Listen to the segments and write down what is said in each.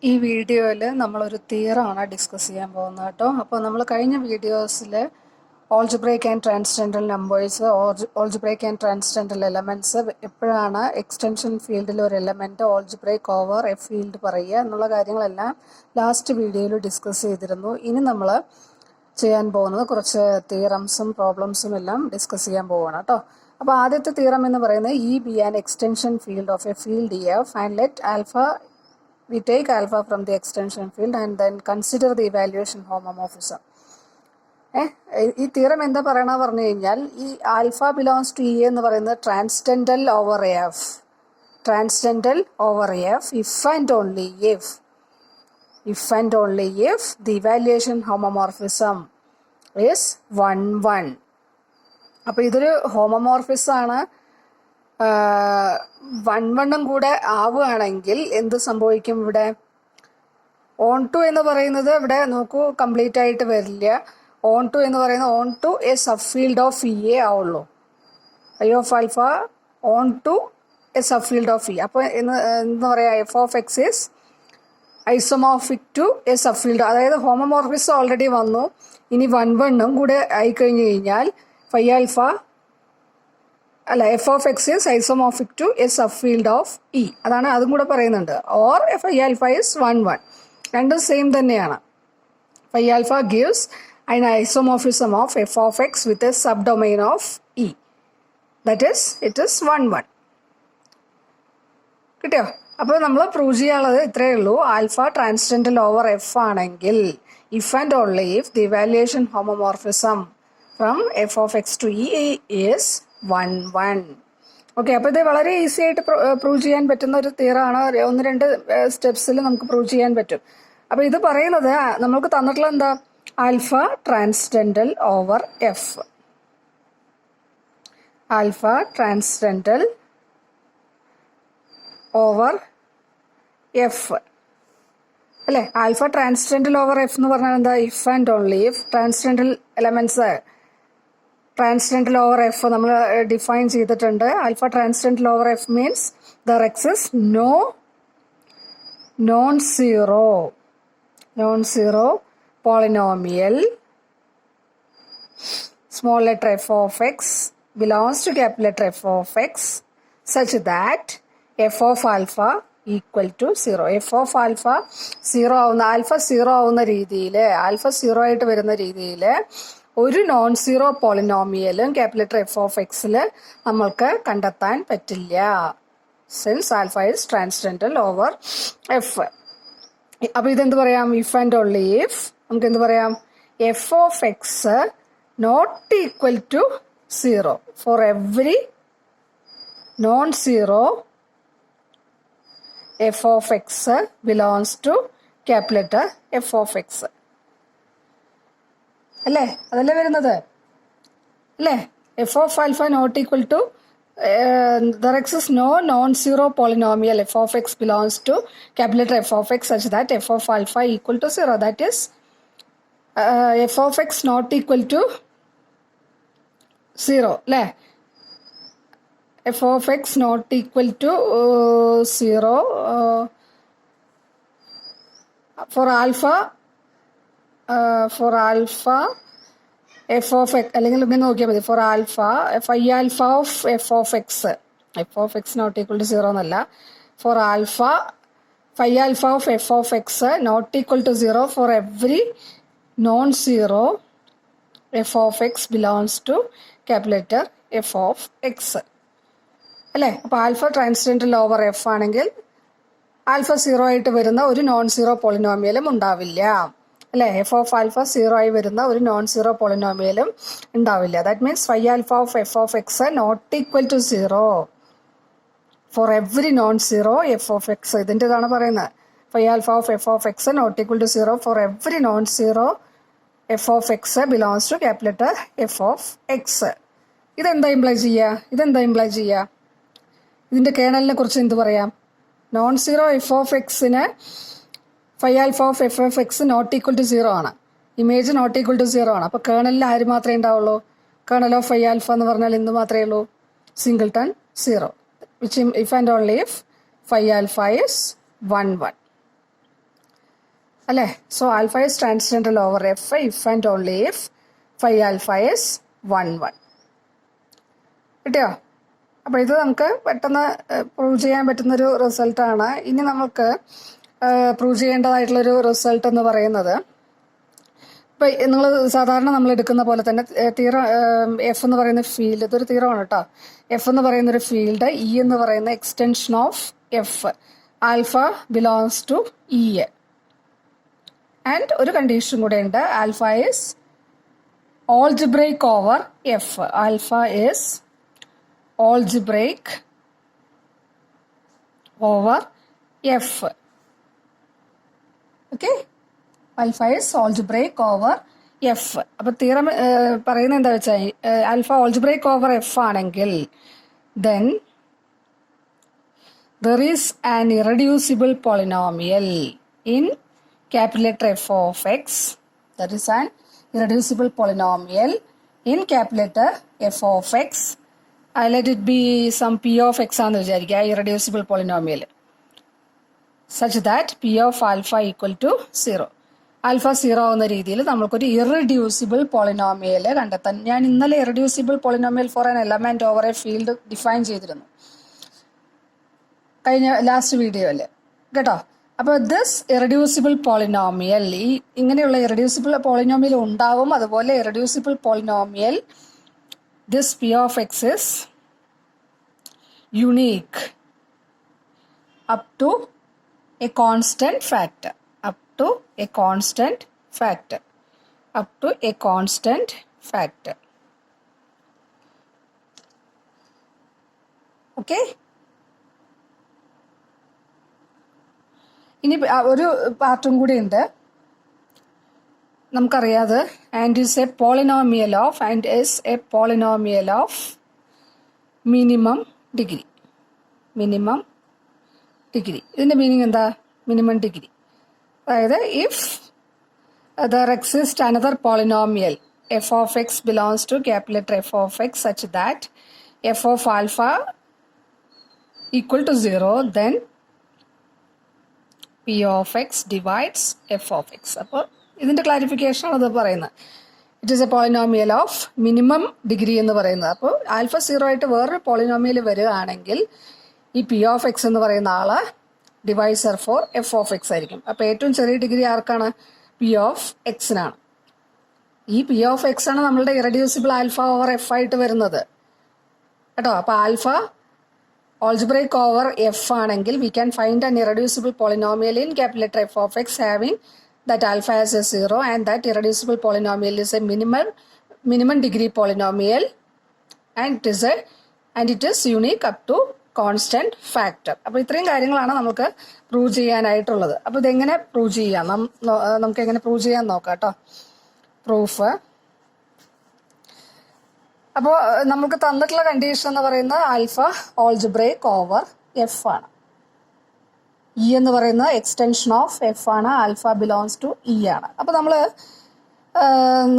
ഈ വീഡിയോയിൽ നമ്മളൊരു തിയറാണ് ഡിസ്കസ് ചെയ്യാൻ പോകുന്നത് കേട്ടോ. അപ്പോൾ നമ്മൾ കഴിഞ്ഞ വീഡിയോസിൽ algebraic and transcendental numbers, algebraic and transcendental elements, എപ്പോഴാണ് എക്സ്റ്റൻഷൻ ഫീൽഡിൽ ഒരു element algebraic over a field പറയുക എന്നുള്ള കാര്യങ്ങളെല്ലാം ലാസ്റ്റ് വീഡിയോയിൽ ഡിസ്കസ് ചെയ്തിരുന്നു. ഇനി നമ്മൾ ചെയ്യാൻ പോകുന്നത് കുറച്ച് തിയറംസും പ്രോബ്ലംസും എല്ലാം ഡിസ്കസ് ചെയ്യാൻ പോവുകയാണ് കേട്ടോ. അപ്പോൾ ആദ്യത്തെ തിയറം എന്ന് പറയുന്നത് B an extension field of A field F and let alpha we take alpha from the extension field and then consider the evaluation homomorphism. ഈ തിയറം എന്താ പറഞ്ഞു കഴിഞ്ഞാൽ ഈ ആൽഫ ബിലോങ്സ് ടു ഇ എന്ന് പറയുന്നത് transcendental over F, transcendental over F if and only if the evaluation homomorphism is 1 1. അപ്പോൾ ഇതൊരു homomorphism ആണ്. 1 കൂടെ ആവുകയാണെങ്കിൽ എന്ത് സംഭവിക്കും? ഇവിടെ ഓൺ ടു എന്ന് പറയുന്നത് ഇവിടെ നോക്കൂ കംപ്ലീറ്റ് ആയിട്ട് വരില്ല. ഓൺ ടു എന്ന് പറയുന്നത് on to a subfield of E a ആവുള്ളൂ. I of alpha on to a subfield of E. അപ്പോൾ എന്താ പറയുക, F of X is isomorphic to a subfield. അതായത് ഹോമോമോർഫിസം ഓൾറെഡി വന്നു. ഇനി 1 കൂടെ ആയിക്കഴിഞ്ഞു കഴിഞ്ഞാൽ phi alpha F of X is isomorphic to a subfield of E. അതാണ് അതും കൂടെ പറയുന്നുണ്ട്. Or phi alpha is 1 1. രണ്ടും സെയിം തന്നെയാണ്. Phi alpha gives an isomorphism of f of x with a subdomain of E. That is, it is 1 1. കിട്ടിയോ? അപ്പോൾ നമ്മൾ prove ചെയ്യാനുള്ളത് ഇത്രയേ ഉള്ളൂ. ആൽഫ ട്രാൻസ്ജെൻഡൽ ഓവർ എഫ് ആണെങ്കിൽ if and only if the evaluation homomorphism from F of X to E is 1 1. Okay, അപ്പോൾ ഇത് വളരെ ഈസി ആയിട്ട് പ്രൂവ് ചെയ്യാൻ പറ്റുന്ന ഒരു തിയറാണ്. 1-2 സ്റ്റെപ്സിൽ നമുക്ക് പ്രൂവ് ചെയ്യാൻ പറ്റും. അപ്പോൾ ഇത് പറയുന്നത് നമുക്ക് തന്നിട്ടുള്ള എന്താ, alpha transcendental over F, alpha transcendental over F അല്ലേ. ആൽഫ ട്രാൻസ്ജെൻഡൽ ഓവർ എഫ് എന്ന് പറഞ്ഞാൽ എന്താ, if and only if transcendental elements transcendental over F നമ്മൾ ഡിഫൈൻ ചെയ്തിട്ടുണ്ട്. Alpha transcendental over F means there exist non zero polynomial small letter f of x belongs to capital letter F of x such that f of alpha equal to 0. f of alpha 0 ആവുന്ന, alpha 0 ആവുന്ന രീതിയിൽ, alpha 0 ആയിട്ട് വരുന്ന രീതിയിൽ ഒരു non zero പോളിനോമിയലും capital letter F of എക്സിൽ നമ്മൾക്ക് കണ്ടെത്താൻ പറ്റില്ല. Since alpha is transcendental over F. അപ്പോൾ ഇതെന്ത് പറയാം, ഇഫ് ആൻഡ് ഓൺലി ഇഫ് നമുക്ക് എന്ത് പറയാം, F of X not equal to 0 for every non zero F of X belongs to capital letter F of X അല്ലേ. അതല്ലേ വരുന്നത് അല്ലേ. F of alpha not equal to there exists no non-zero polynomial f of x belongs to capital letter F of x such that f of alpha equal to 0. That is, f of x not equal to 0 അല്ലേ. f of x not equal to 0 for alpha F of X അല്ലെങ്കിൽ ഇങ്ങനെ നോക്കിയാൽ മതി. For alpha phi alpha of F of X not equal to 0 എന്നല്ല. For alpha phi alpha of F of X not equal to 0 for every non zero F of X belongs to capital letter F of X അല്ലേ. അപ്പോൾ alpha transcendental over F ആണെങ്കിൽ alpha 0 ആയിട്ട് വരുന്ന ഒരു non zero പോളിനോമിയലും ഉണ്ടാവില്ല അല്ലേ. F of alpha 0 ആയി വരുന്ന ഒരു നോൺ സീറോ പോളിനോമിയലും ഉണ്ടാവില്ല. That means phi alpha of F of X not equal to 0 for every non zero F of X. ഇതിൻ്റെതാണ് പറയുന്നത്. Phi alpha of F of X not equal to 0 for every non zero F of X belongs to capital letter F of X. ഇതെന്താ imply ചെയ്യുക? ഇതിൻ്റെ കേണലിനെ കുറിച്ച് എന്ത് പറയാം? Non zero F of എക്സിന് phi alpha of F of X not equal to 0 ആണ്. Image not equal to 0 ആണ്. അപ്പോൾ കേണലിൽ ആര് മാത്രമേ ഉണ്ടാവുള്ളൂ? കേണൽ ഓഫ് ഫൈ ആൽഫ എന്ന് പറഞ്ഞാൽ എന്ത് മാത്രമേ ഉള്ളൂ? Singleton 0. Which if and only if phi alpha is 1 1. അല്ലേ? So alpha is transcendental over F if and only if phi alpha is 1 1. കിട്ടിയോ? അപ്പോൾ ഇത് നമുക്ക് പെട്ടെന്ന് പ്രൂവ് ചെയ്യാൻ പറ്റുന്നൊരു റിസൾട്ടാണ്. ഇനി നമുക്ക് പ്രൂവ് ചെയ്യേണ്ടതായിട്ടുള്ളൊരു റിസൾട്ട് എന്ന് പറയുന്നത്, ഇപ്പം നിങ്ങൾ സാധാരണ നമ്മൾ എടുക്കുന്ന പോലെ തന്നെ എഫ് എന്ന് പറയുന്ന ഫീൽഡ്, ഇതൊരു തീറമാണ് കേട്ടോ. എഫ് എന്ന് പറയുന്ന ഒരു ഫീൽഡ്, ഇ എന്ന് പറയുന്ന extension of F, alpha belongs to E. And ഒരു കണ്ടീഷൻ കൂടെ ഉണ്ട്, alpha is algebraic over F. Alpha is algebraic over F. Okay, alpha is algebraic over F. അപ്പൊ തിയറം പറയുന്നത് എന്താ വെച്ചാൽ, ആൽഫ ഓൾജിബ്രേക്ക് ഓവർ എഫ് ആണെങ്കിൽ then there is an irreducible polynomial in capital letter f of x. There is an irreducible polynomial in capital letter f of x. Let it be some p of x ആണെന്ന് വിചാരിക്കുക, irreducible polynomial, such that p of alpha equal to 0. Alpha 0 ആവുന്ന രീതിയിൽ നമുക്കൊരു irreducible polynomial കണ്ടെത്താൻ, ഞാൻ ഇന്നലെ irreducible polynomial for an element over a field define ചെയ്തിരുന്നു കഴിഞ്ഞ ലാസ്റ്റ് വീഡിയോയിൽ കേട്ടോ. അപ്പോൾ ദിസ് ഇറഡ്യൂസിബിൾ പോളിനോമിയൽ, ഈ ഇങ്ങനെയുള്ള ഇറഡ്യൂസിബിൾ പോളിനോമിയൽ ഉണ്ടാവും. അതുപോലെ irreducible polynomial this P of X is unique up to a constant factor. Up to a constant factor. Okay. ഇനി ഒരു പാർട്ടും കൂടി ഉണ്ട് നമുക്കറിയാതെ, and is a polynomial of minimum degree. ഇതിന്റെ മീനിങ് എന്താ? Minimum degree. അതായത് if there exists another polynomial f of x belongs to capital letter f of x such that f of alpha equal to 0, then p of x divides f of x. അപ്പോൾ ഇതിന്റെ clarification ആണ് ഇത് പറയുന്നത്. It is A polynomial of minimum degree എന്ന് പറയുന്നത്. അപ്പോൾ alpha 0 ആയിട്ട് വേറൊരു പോളിനോമിയൽ വരികയാണെങ്കിൽ ഈ പി ഓഫ് എക്സ് എന്ന് പറയുന്ന ആള് divisor for F of X ആയിരിക്കും. അപ്പോൾ ഏറ്റവും ചെറിയ ഡിഗ്രി ആർക്കാണ്? പി ഓഫ് എക്സിനാണ്. ഈ പി ഓഫ് എക്സ് ആണ് നമ്മളുടെ ഇറഡ്യൂസിബിൾ ആൽഫ ഓവർ എഫ് ആയിട്ട് വരുന്നത് കേട്ടോ. അപ്പോൾ ആൽഫ ഓൾജിബ്രേക്ക് ഓവർ എഫ് ആണെങ്കിൽ we can find an irreducible polynomial in capital letter F of X having that alpha as a 0 and that irreducible polynomial is a minimum degree polynomial and it is unique up to constant factor. അപ്പോൾ ഇത്രയും കാര്യങ്ങളാണ് നമുക്ക് prove ചെയ്യാനായിട്ടുള്ളത്. അപ്പോൾ ഇതെങ്ങനെ prove ചെയ്യാം, നമുക്ക് എങ്ങനെ prove ചെയ്യാൻ നോക്കാം കേട്ടോ. പ്രൂഫ്, അപ്പോൾ നമുക്ക് തന്നിട്ടുള്ള കണ്ടീഷൻ എന്ന് പറയുന്നത് ആൽഫ ഓൾജിബ്രേക്ക് ഓവർ എഫ് ആണ്. ഇ എന്ന് പറയുന്നത് എക്സ്റ്റൻഷൻ ഓഫ് എഫ് ആണ്. ആൽഫ ബിലോങ്സ് ടു ഇ ആണ്. അപ്പോൾ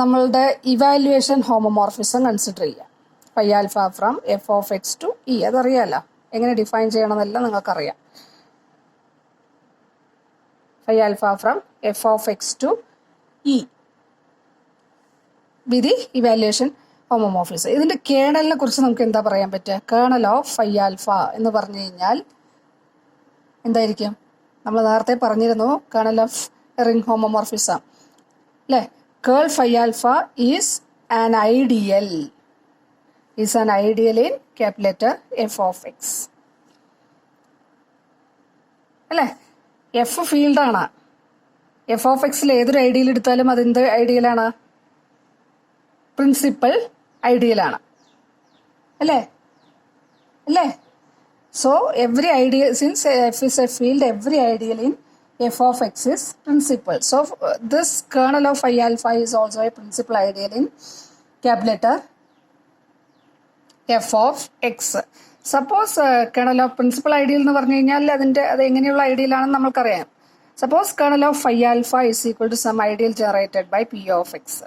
നമ്മളുടെ ഇവാലുവേഷൻ ഹോമോമോർഫിസം കൺസിഡർ ചെയ്യാം. Phi alpha from F of X to E. അതറിയാമല്ലോ എങ്ങനെ ഡിഫൈൻ ചെയ്യണമെന്നെല്ലാം നിങ്ങൾക്കറിയാം. Phi alpha from F of X to E വിധി ഇവാലുവേഷൻ ഹോമോമോർഫിസം. ഇതിന്റെ കേണലിനെ കുറിച്ച് നമുക്ക് എന്താ പറയാൻ പറ്റുക? കേണൽ ഓഫ് ഫൈ ആൽഫ എന്ന് പറഞ്ഞു കഴിഞ്ഞാൽ എന്തായിരിക്കും? നമ്മൾ നേരത്തെ പറഞ്ഞിരുന്നു കേണൽ ഓഫ് റിംഗ് ഹോമോമോർഫിസം അല്ലേ. Ker phi alpha is an ideal in capital letter f of x അല്ലേ. എഫ് ഫീൽഡാണ്. എഫ് ഓഫ് എക്സിൽ ഏതൊരു ഐഡിയൽ എടുത്താലും അതെന്ത് ഐഡിയലാണ്? പ്രിൻസിപ്പൽ ഐഡിയലാണ് അല്ലേ. So every ideal, since F is a field, every ideal in F of X is principal. So this kernel of phi alpha is also a principal ideal in capital letter F of X. Suppose kernel of principal ideal എന്ന് പറഞ്ഞു കഴിഞ്ഞാൽ അത് എങ്ങനെയുള്ള ഐഡിയലാണെന്ന് നമ്മൾക്കറിയാം. Suppose kernel of phi alpha is equal to some ideal generated by P of x.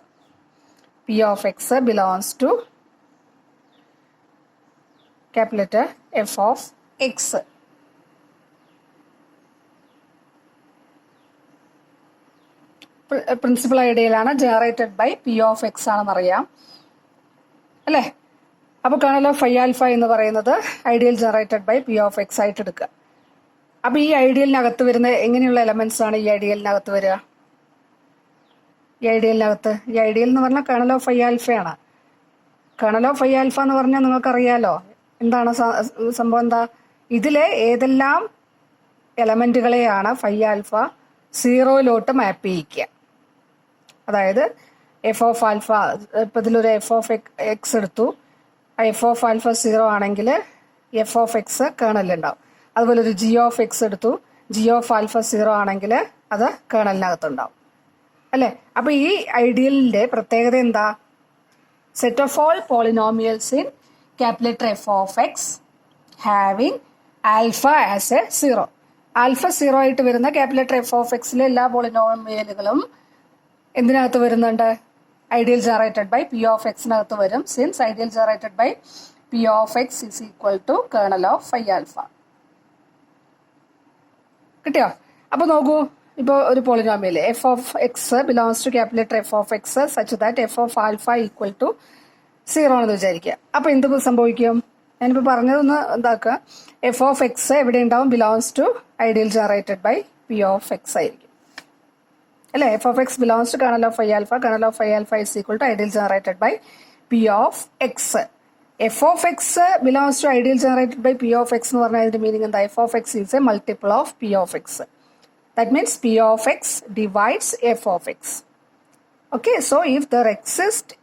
P of X belongs to capital letter f of x. Principal ഐഡിയലാണ് generated by P of x ആണെന്നറിയാം അല്ലേ. അപ്പോൾ kernel of phi alpha എന്ന് പറയുന്നത് ideal generated by P of x ആയിട്ട് എടുക്കുക. അപ്പോൾ ഈ ഐഡിയലിനകത്ത് വരുന്ന എങ്ങനെയുള്ള എലമെന്റ്സ് ആണ് ഈ ഐഡിയലിനകത്ത് വരിക? ഈ ഐഡിയൽ എന്ന് പറഞ്ഞാൽ കേർണൽ ഓഫ് ഫൈ ആൽഫയാണ്. കേർണൽ ഓഫ് ഫൈ ആൽഫ എന്ന് പറഞ്ഞാൽ നിങ്ങൾക്കറിയാലോ എന്താണ് സംഭവം. എന്താ ഇതിലെ ഏതെല്ലാം എലമെന്റുകളെയാണ് ഫൈ ആൽഫ സീറോയിലോട്ട് മാപ്പ് ചെയ്യിക്കുക. അതായത് എഫ് ഓഫ് ആൽഫ, ഇപ്പം ഇതിലൊരു എഫ് ഓഫ് എക്സ് എടുത്തു, എഫ് ഓഫ് ആൽഫ 0 ആണെങ്കിൽ എഫ് ഓഫ് എക്സ് കേർണലിലുണ്ടാവും. അതുപോലെ ഒരു ജി ഓഫ് എക്സ് എടുത്തു, ജി ഓഫ് ആൽഫ 0 ആണെങ്കിൽ അത് കേർണലിനകത്തുണ്ടാവും അല്ലേ. അപ്പോൾ ഈ ഐഡിയലിന്റെ പ്രത്യേകത എന്താ? Set of all polynomials in capital f of X having alpha as a 0. Alpha 0 ആയിട്ട് വരുന്ന ക്യാപിറ്റൽ എഫ് ഓഫ് എക്സിലെ എല്ലാ പോളിനോമിയലുകളും എന്തിനകത്ത് വരുന്നുണ്ട്? Ideal generated by P of എക്സിനകത്ത് വരും. Since ideal generated by P of X is equal to kernel of phi alpha. കിട്ടിയോ? അപ്പൊ നോക്കൂ, ഇപ്പോൾ ഒരു polynomial f of X belongs to capital f of x such that f of alpha equal to 0 ആണെന്ന് വിചാരിക്കുക. അപ്പൊ എന്ത് സംഭവിക്കും? ഞാനിപ്പോൾ പറഞ്ഞതൊന്ന് എന്താക്കുക, എഫ് ഓഫ് എക്സ് എവിടെ ഉണ്ടാവും? Belongs to ideal generated by P of X ആയിരിക്കും അല്ലേ. F of X belongs to kernel of phi alpha, kernel of phi alpha is equal to ideal generated by P of X. F of X belongs to ideal generated by P of X എന്ന് പറഞ്ഞാൽ അതിന്റെ meaning എന്താ? F of X is a multiple of P of X. That means P of X divides F of X. Okay, so if there exists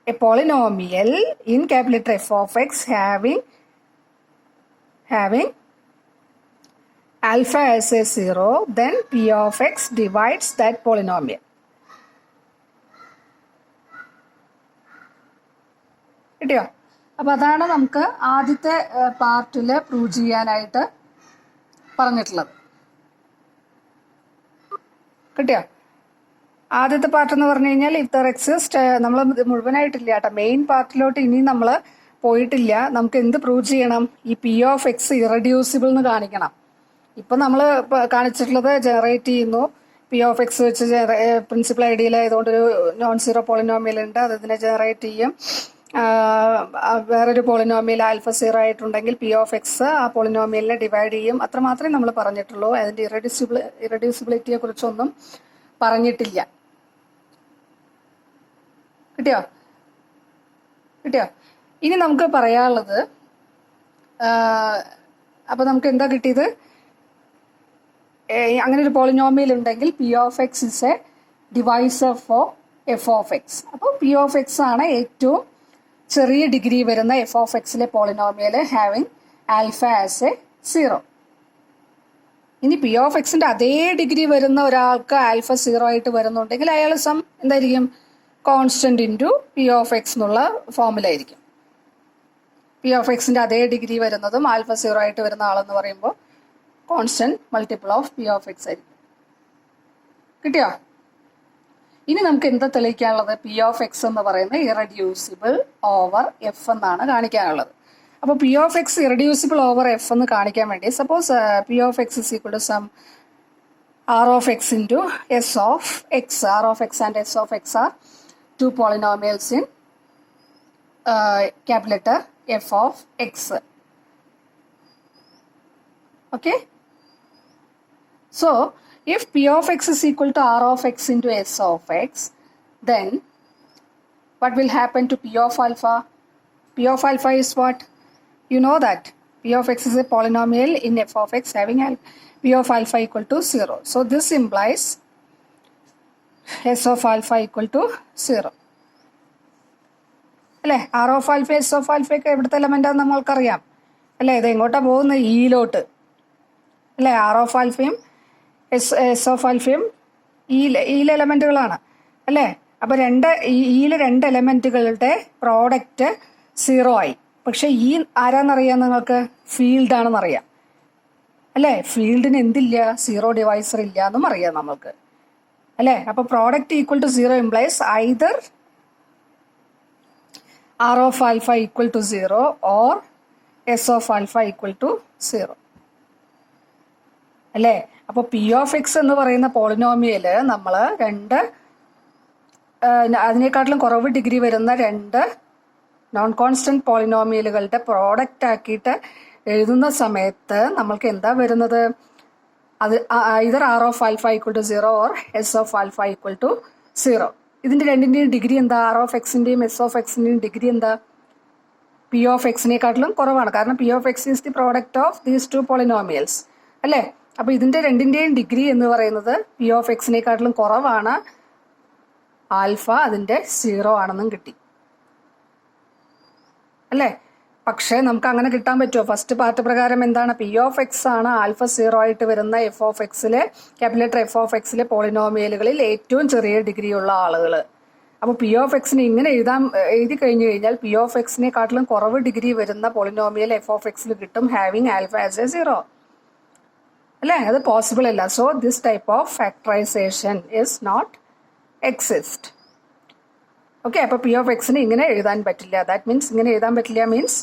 a polynomial in capital F of x having alpha as a 0, then p of x divides that polynomial. കിട്ടിയോ? അപ്പൊ അതാണ് നമുക്ക് ആദ്യത്തെ പാർട്ടിൽ prove ചെയ്യാനായിട്ട് പറഞ്ഞിട്ടുള്ളത്. കിട്ടിയോ? ആദ്യത്തെ പാർട്ട് എന്ന് പറഞ്ഞു കഴിഞ്ഞാൽ ഇഫ് ദർ എക്സിസ്റ്റ്, നമ്മൾ മുഴുവനായിട്ടില്ല കേട്ടോ, മെയിൻ പാർട്ടിലോട്ട് ഇനി നമ്മൾ പോയിട്ടില്ല. നമുക്ക് എന്ത് പ്രൂവ് ചെയ്യണം? ഈ പി ഓഫ് എക്സ് ഇറഡ്യൂസിബിൾ എന്ന് കാണിക്കണം. ഇപ്പൊ നമ്മൾ കാണിച്ചിട്ടുള്ളത് ജനറേറ്റ് ചെയ്യുന്നു, പി ഓഫ് എക്സ് വെച്ച് പ്രിൻസിപ്പൽ ഐഡിയൽ ആയതുകൊണ്ടൊരു നോൺ സീറോ പോളിനോമിയൽ ഉണ്ട്, അത് ഇതിനെ ജനറേറ്റ് ചെയ്യും. വേറൊരു പോളിനോമിയൽ ആൽഫ 0 ആയിട്ടുണ്ടെങ്കിൽ പി ഓഫ് എക്സ് ആ പോളിനോമിയലിനെ ഡിവൈഡ് ചെയ്യും. അത്ര മാത്രമേ നമ്മൾ പറഞ്ഞിട്ടുള്ളൂ. അതിന്റെ ഇറഡ്യൂസിബിലിറ്റിയെ കുറിച്ചൊന്നും പറഞ്ഞിട്ടില്ല. കിട്ടിയോ? ഇനി നമുക്ക് പറയാനുള്ളത്, അപ്പൊ നമുക്ക് എന്താ കിട്ടിയത്? അങ്ങനെ ഒരു പോളിനോമിയൽ ഉണ്ടെങ്കിൽ p of X is a divisor for F of x. അപ്പോൾ പി ഓഫ് എക്സ് ആണ് ഏറ്റവും ചെറിയ ഡിഗ്രി വരുന്ന എഫ് ഓഫ് എക്സിലെ polynomial having alpha as a 0. ഇനി പി ഓഫ് എക്സിന്റെ അതേ ഡിഗ്രി വരുന്ന ഒരാൾക്ക് ആൽഫ 0 ആയിട്ട് വരുന്നുണ്ടെങ്കിൽ അയാൾ എന്തായിരിക്കും? Constant into P of X എന്നുള്ള ഫോമിലായിരിക്കും. പി ഓഫ് എക്സിന്റെ അതേ ഡിഗ്രി വരുന്നതും ആൽഫ 0 ആയിട്ട് വരുന്ന ആളെന്ന് പറയുമ്പോൾ constant multiple of P of X ആയിരിക്കും. കിട്ടിയോ? ഇനി നമുക്ക് എന്താ തെളിയിക്കാനുള്ളത്? പി ഓഫ് എക്സ് എന്ന് പറയുന്നത് ഇറഡ്യൂസിബിൾ ഓവർ എഫ് എന്നാണ് കാണിക്കാനുള്ളത്. അപ്പോൾ P of X irreducible over F എന്ന് കാണിക്കാൻ വേണ്ടി suppose P of X is equal to some R of X into S of X. R of X and S of X are two polynomials in capital letter f of x. Okay, so if p of x is equal to r of x into s of x, then what will happen to p of alpha? P of alpha is what? You know that p of x is a polynomial in f of x having p of alpha equal to 0. So this implies s of alpha equal to 0. അല്ലേ? R of alpha s of ആൽഫയൊക്കെ എവിടുത്തെ എലമെന്റാന്ന് നമ്മൾക്കറിയാം അല്ലേ? ഇത് എങ്ങോട്ടാ പോകുന്നത്? ഇയിലോട്ട് അല്ലേ? ആർ ഓഫ് ആൽഫയും എസ് ഓഫ് ആൽഫയും ഈയിലെ എലമെന്റുകളാണ് അല്ലേ? അപ്പൊ ഈയിലെ രണ്ട് എലമെന്റുകളുടെ പ്രോഡക്റ്റ് 0 ആയി. പക്ഷെ ഈ ആരാന്നറിയാം നിങ്ങൾക്ക്? ഫീൽഡ് ആണെന്നറിയാം അല്ലേ? ഫീൽഡിന് എന്തില്ല? 0 ഡിവൈസർ ഇല്ല എന്നും അറിയാം നമ്മൾക്ക് അല്ലേ? അപ്പൊ product equal to 0 implies either r of alpha equal to 0 or s of alpha equal to 0. അല്ലേ? അപ്പോൾ പി ഓഫ് എക്സ് എന്ന് പറയുന്ന പോളിനോമിയൽ നമ്മൾ അതിനേക്കാട്ടിലും കുറവ് ഡിഗ്രി വരുന്ന രണ്ട് നോൺ കോൺസ്റ്റന്റ് പോളിനോമിയലുകളുടെ പ്രോഡക്റ്റ് ആക്കിയിട്ട് എഴുതുന്ന സമയത്ത് നമ്മൾക്ക് എന്താ വരുന്നത്? അത് either r of alpha equal to 0 or s of alpha equal to 0. ഇതിന്റെ രണ്ടിന്റെയും ഡിഗ്രി എന്താ? ആർ ഓഫ് എക്സിന്റെയും എസ് ഓഫ് എക്സിന്റെയും ഡിഗ്രി എന്താ? പി ഓഫ് എക്സിനെക്കാട്ടിലും കുറവാണ്. കാരണം p of X is the product of these two polynomials, അല്ലേ? അപ്പൊ ഇതിന്റെ രണ്ടിന്റെയും ഡിഗ്രി എന്ന് പറയുന്നത് പി ഓഫ് എക്സിനെക്കാട്ടിലും കുറവാണ്. ആൽഫ അതിന്റെ 0 ആണെന്നും കിട്ടി, അല്ലേ? പക്ഷേ നമുക്ക് അങ്ങനെ കിട്ടാൻ പറ്റുമോ? ഫസ്റ്റ് പാർട്ട് പ്രകാരം എന്താണ്? പി ഓഫ് എക്സ് ആണ് ആൽഫ 0 ആയിട്ട് വരുന്ന എഫ് ഓഫ് എക്സിലെ ക്യാപിറ്റൽ എഫ് ഓഫ് എക്സിലെ പോളിനോമിയലുകളിൽ ഏറ്റവും ചെറിയ ഡിഗ്രിയുള്ള ആളുകൾ. അപ്പോൾ പി ഓഫ് എക്സിനെ ഇങ്ങനെ എഴുതി കഴിഞ്ഞു കഴിഞ്ഞാൽ പി ഓഫ് എക്സിനെക്കാട്ടിലും കുറവ് ഡിഗ്രി വരുന്ന പോളിനോമിയൽ എഫ് ഓഫ് എക്സിൽ കിട്ടും, ഹാവിങ് ആൽഫ ആസ് എ 0, അല്ലേ? അത് പോസിബിൾ അല്ല. So this type of factorisation is not exist. Okay, അപ്പോൾ പി ഓഫ് എക്സിന് ഇങ്ങനെ എഴുതാൻ പറ്റില്ല. ദാറ്റ് മീൻസ് ഇങ്ങനെ എഴുതാൻ പറ്റില്ല മീൻസ്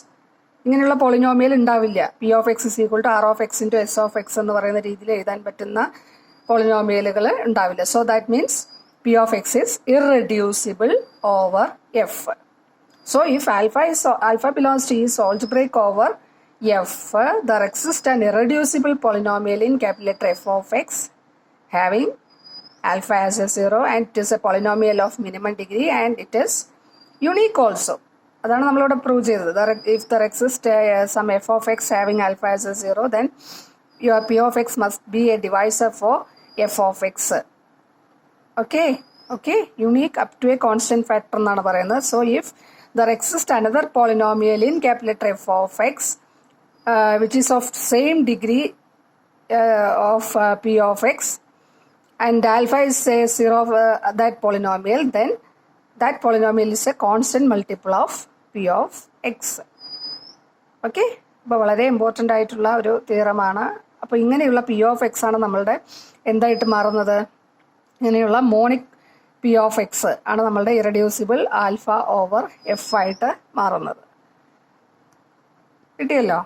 ഇങ്ങനെയുള്ള പോളിനോമിയൽ ഉണ്ടാവില്ല. P of X is equal to R of X into S of X എന്ന് പറയുന്ന രീതിയിൽ എഴുതാൻ പറ്റുന്ന പോളിനോമിയലുകൾ ഉണ്ടാവില്ല. So that means P of X is irreducible over F. So if alpha belongs to is algebraic over f, there exists an irreducible polynomial in capital letter f of x having alpha as a 0 and it is a polynomial of minimum degree and it is unique also. അതാണ് നമ്മളിവിടെ prove ചെയ്തത്. If there exists some f of x having alpha as a 0, then your p of x must be a divisor for f of x. Okay, unique up to a constant factor എന്നാണ് പറയുന്നത്. So if there exists another polynomial in capital letter f of x which is of same degree of p of x and alpha is say 0 of that polynomial, then that polynomial is a constant multiple of p of x. Okay, അപ്പോൾ വളരെ important ആയിട്ടുള്ള ഒരു തിയറമാണ്. അപ്പോൾ ഇങ്ങനെയുള്ള P of x ആണ് നമ്മളുടെ എന്തായിട്ട് മാറുന്നത്? ഇങ്ങനെയുള്ള മോണിക് പി ഓഫ് എക്സ് ആണ് നമ്മളുടെ ഇറഡ്യൂസിബിൾ ആൽഫ ഓവർ എഫ് ആയിട്ട് മാറുന്നത്. കിട്ടിയല്ലോ?